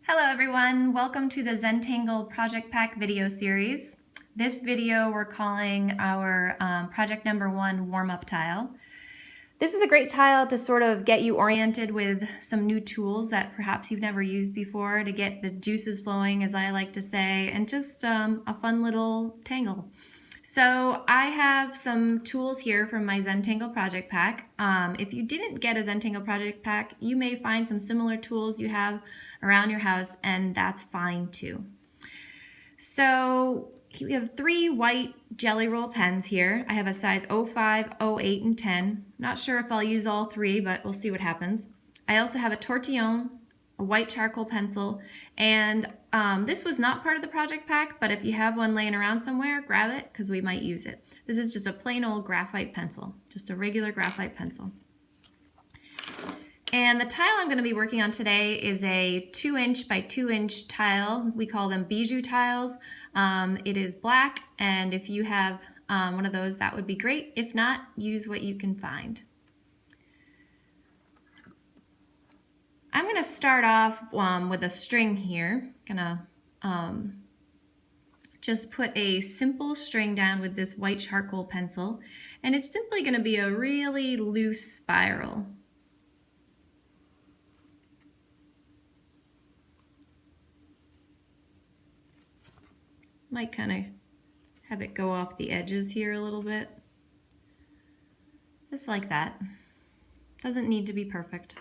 Hello everyone, welcome to the Zentangle Project Pack video series. This video we're calling our project number 1 warm-up tile. This is a great tile to sort of get you oriented with some new tools that perhaps you've never used before to get the juices flowing, as I like to say, and just a fun little tangle. So I have some tools here from my Zentangle project pack. If you didn't get a Zentangle project pack, you may find some similar tools you have around your house, and that's fine too. So we have 3 white jelly roll pens here. I have a size 05, 08, and 10. Not sure if I'll use all 3, but we'll see what happens. I also have a tortillon, a white charcoal pencil, and this was not part of the project pack, but if you have one laying around somewhere, grab it because we might use it. This is just a plain old graphite pencil, just a regular graphite pencil. And the tile I'm going to be working on today is a 2-inch by 2-inch tile. We call them bijou tiles. It is black, and if you have one of those, that would be great. If not, use what you can find. I'm going to start off with a string here. I'm going to just put a simple string down with this white charcoal pencil, and it's simply going to be a really loose spiral. Might kind of have it go off the edges here a little bit. Just like that. Doesn't need to be perfect.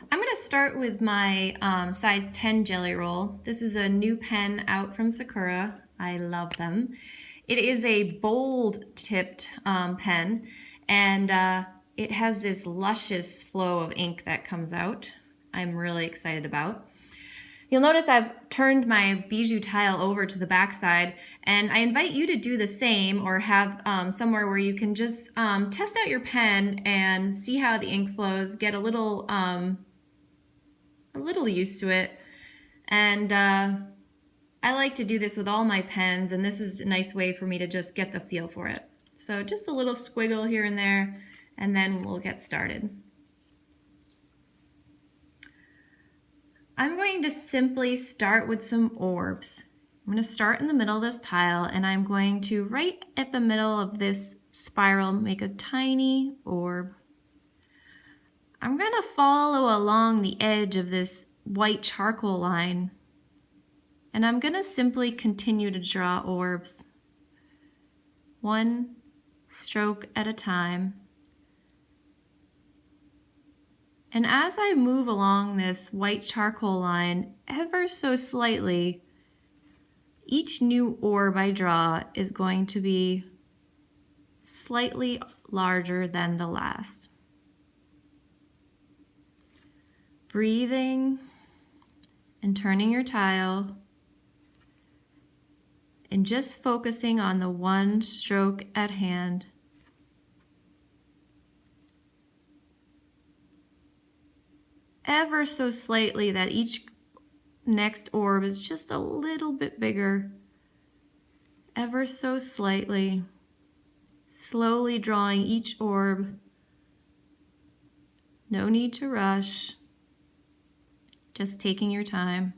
I'm going to start with my size 10 jelly roll. This is a new pen out from Sakura. I love them. It is a bold tipped pen, and it has this luscious flow of ink that comes out. I'm really excited about. You'll notice I've turned my bijou tile over to the back side, and I invite you to do the same, or have somewhere where you can just test out your pen and see how the ink flows, get a little used to it. And I like to do this with all my pens, and this is a nice way for me to just get the feel for it. So just a little squiggle here and there, and then we'll get started. I'm going to simply start with some orbs. I'm going to start in the middle of this tile, and I'm going to, right at the middle of this spiral, make a tiny orb. I'm going to follow along the edge of this white charcoal line, and I'm going to simply continue to draw orbs, one stroke at a time. And as I move along this white charcoal line ever so slightly, each new orb I draw is going to be slightly larger than the last. Breathing and turning your tile and just focusing on the one stroke at hand. Ever so slightly, that each next orb is just a little bit bigger. Ever so slightly. Slowly drawing each orb. No need to rush. Just taking your time.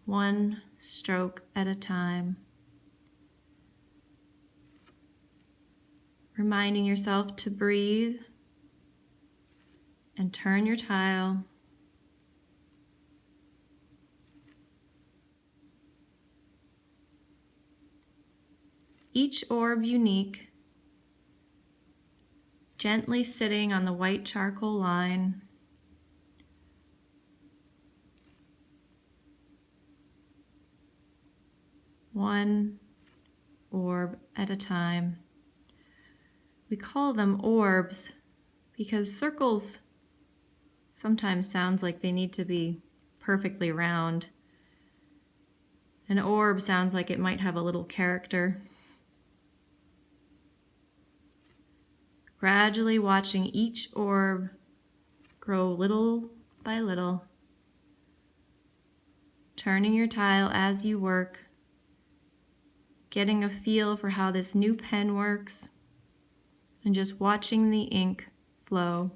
One stroke at a time. Reminding yourself to breathe and turn your tile. Each orb unique, gently sitting on the white charcoal line. One orb at a time. We call them orbs because circles sometimes sounds like they need to be perfectly round. An orb sounds like it might have a little character. Gradually watching each orb grow little by little. Turning your tile as you work. Getting a feel for how this new pen works. and just watching the ink flow.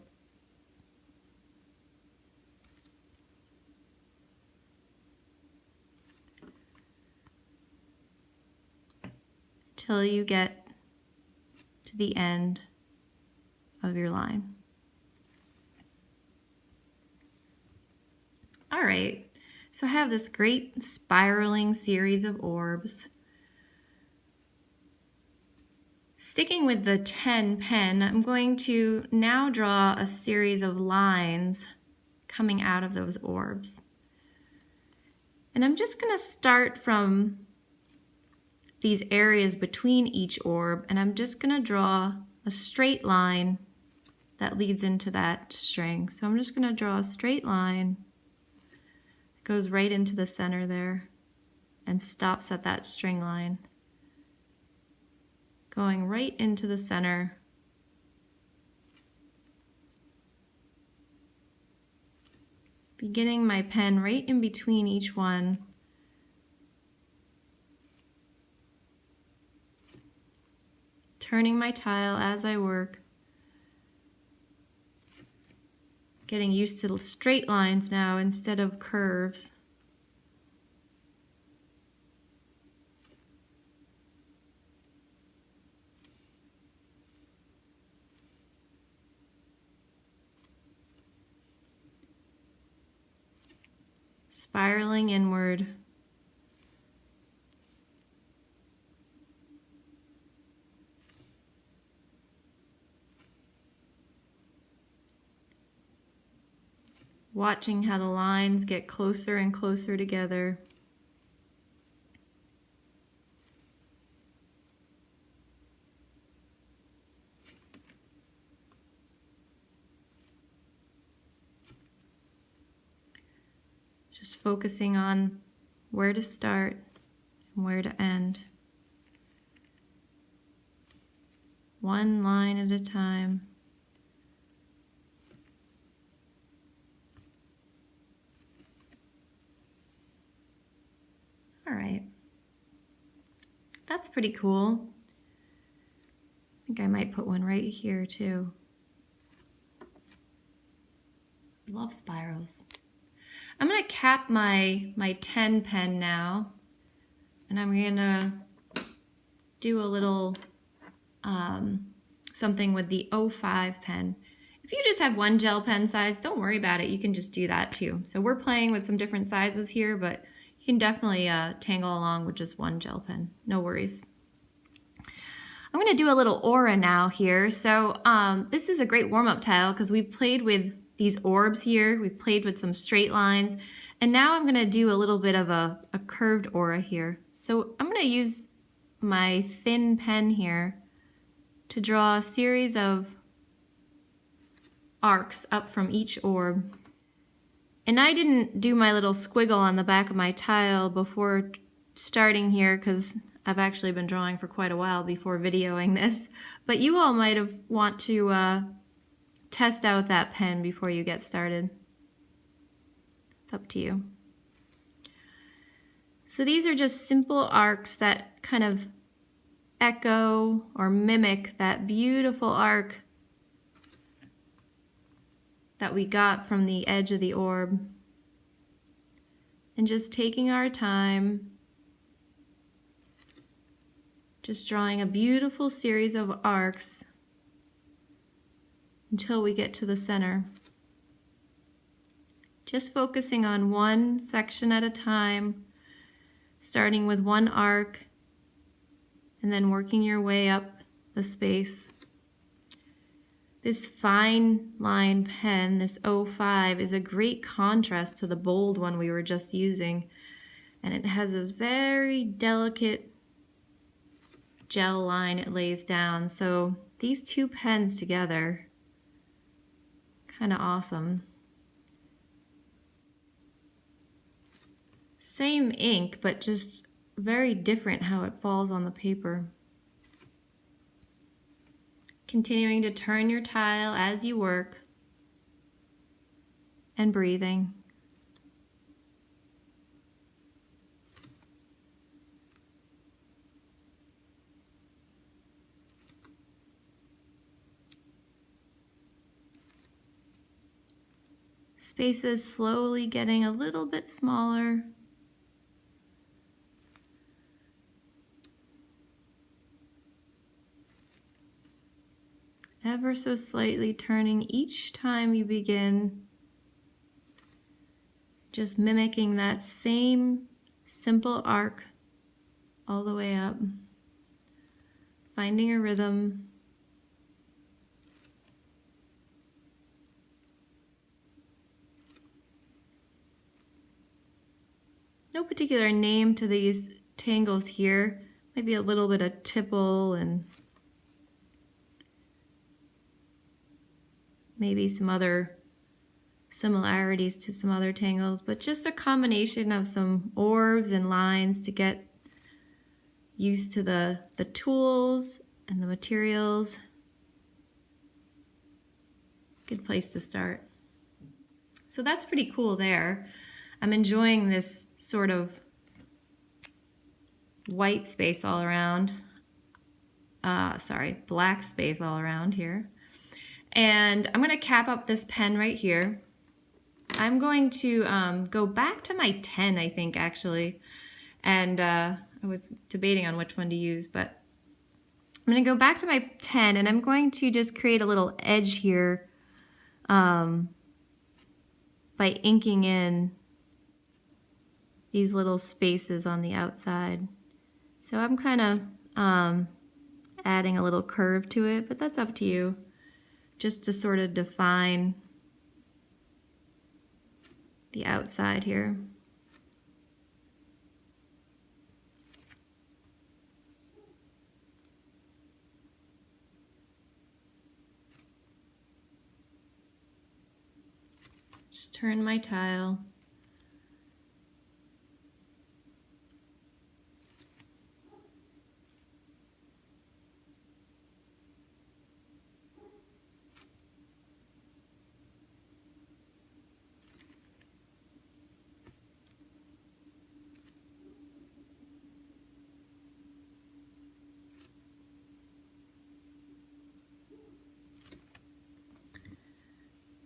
Till you get to the end of your line. All right, so I have this great spiraling series of orbs. Sticking with the 10 pen, I'm going to now draw a series of lines coming out of those orbs. And I'm just going to start from these areas between each orb, and I'm just going to draw a straight line that leads into that string. So I'm just going to draw a straight line that goes right into the center there and stops at that string line, going right into the center. Beginning my pen right in between each one. Turning my tile as I work. Getting used to straight lines now instead of curves. Spiraling inward. Watching how the lines get closer and closer together. Just focusing on where to start and where to end. One line at a time. All right, that's pretty cool. I think I might put one right here too. Love spirals. I'm gonna cap my 10 pen now, and I'm gonna do a little something with the 05 pen. If you just have one gel pen size, don't worry about it. You can just do that too. So we're playing with some different sizes here, but you can definitely tangle along with just one gel pen. No worries. I'm going to do a little aura now here. So this is a great warm-up tile because we've played with these orbs here. We've played with some straight lines. And now I'm going to do a little bit of a curved aura here. So I'm going to use my thin pen here to draw a series of arcs up from each orb. And I didn't do my little squiggle on the back of my tile before starting here because I've actually been drawing for quite a while before videoing this. But you all might have want to test out that pen before you get started. It's up to you. So these are just simple arcs that kind of echo or mimic that beautiful arc that we got from the edge of the orb. And just taking our time, just drawing a beautiful series of arcs until we get to the center. Just focusing on one section at a time, starting with one arc and then working your way up the space. This fine line pen, this 05, is a great contrast to the bold one we were just using. And it has this very delicate gel line it lays down. So these two pens together, kind of awesome. Same ink, but just very different how it falls on the paper. Continuing to turn your tile as you work and breathing. spaces slowly getting a little bit smaller. Ever so slightly turning each time you begin, just mimicking that same simple arc all the way up, finding a rhythm. No particular name to these tangles here. Maybe a little bit of tipple and maybe some other similarities to some other tangles, but just a combination of some orbs and lines to get used to the tools and the materials. Good place to start. So that's pretty cool there. I'm enjoying this sort of white space all around. Black space all around here. And I'm going to cap up this pen right here. I'm going to go back to my 10, I think, actually. And I was debating on which one to use, but I'm going to go back to my 10, and I'm going to just create a little edge here by inking in these little spaces on the outside. So I'm kind of adding a little curve to it, but that's up to you, just to sort of define the outside here. Just turn my tile.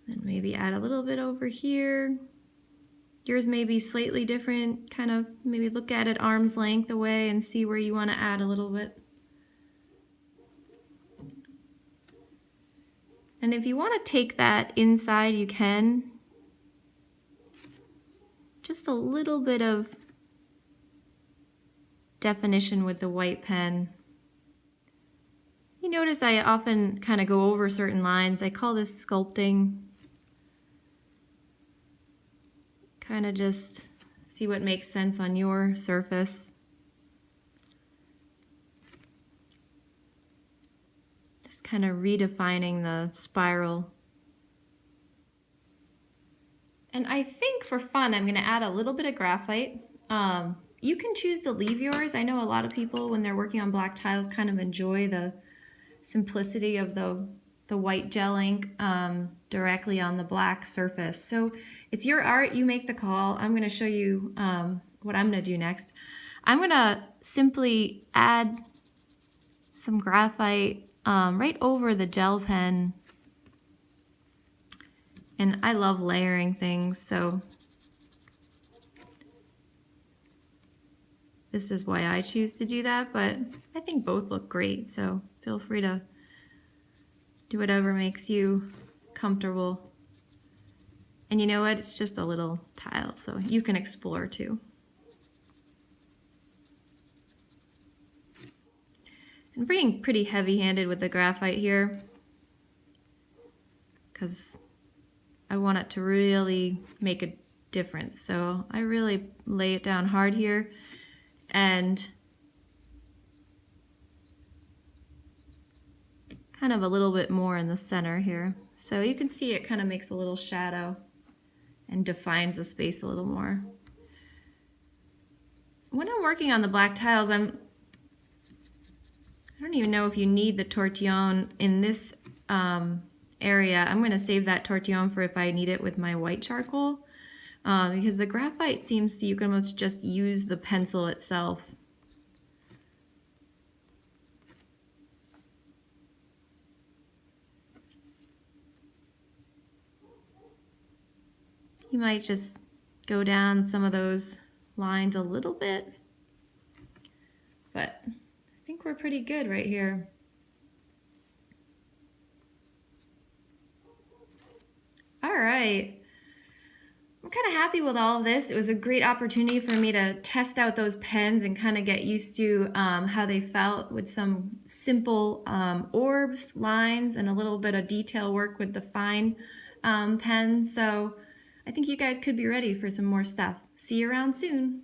Then maybe add a little bit over here. Yours may be slightly different, kind of maybe look at it arm's length away and see where you want to add a little bit. And if you want to take that inside, you can. Just a little bit of definition with the white pen. You notice I often kind of go over certain lines. I call this sculpting. Kind of just see what makes sense on your surface. Just kind of redefining the spiral. And I think for fun, I'm going to add a little bit of graphite. You can choose to leave yours. I know a lot of people, when they're working on black tiles, kind of enjoy the simplicity of the white gel ink directly on the black surface. So it's your art, you make the call. I'm going to show you what I'm going to do next. I'm going to simply add some graphite right over the gel pen. And I love layering things, so this is why I choose to do that, but I think both look great, so feel free to do whatever makes you comfortable. And you know what? It's just a little tile, so you can explore too. I'm being pretty heavy-handed with the graphite here because I want it to really make a difference. So I really lay it down hard here and kind of a little bit more in the center here. So you can see it kind of makes a little shadow and defines the space a little more. When I'm working on the black tiles, I don't even know if you need the tortillon in this area. I'm going to save that tortillon for if I need it with my white charcoal, because the graphite seems to, you can almost just use the pencil itself. You might just go down some of those lines a little bit, but I think we're pretty good right here. All right. I'm kind of happy with all of this. It was a great opportunity for me to test out those pens and kind of get used to how they felt with some simple orbs, lines, and a little bit of detail work with the fine pens. So I think you guys could be ready for some more stuff. See you around soon.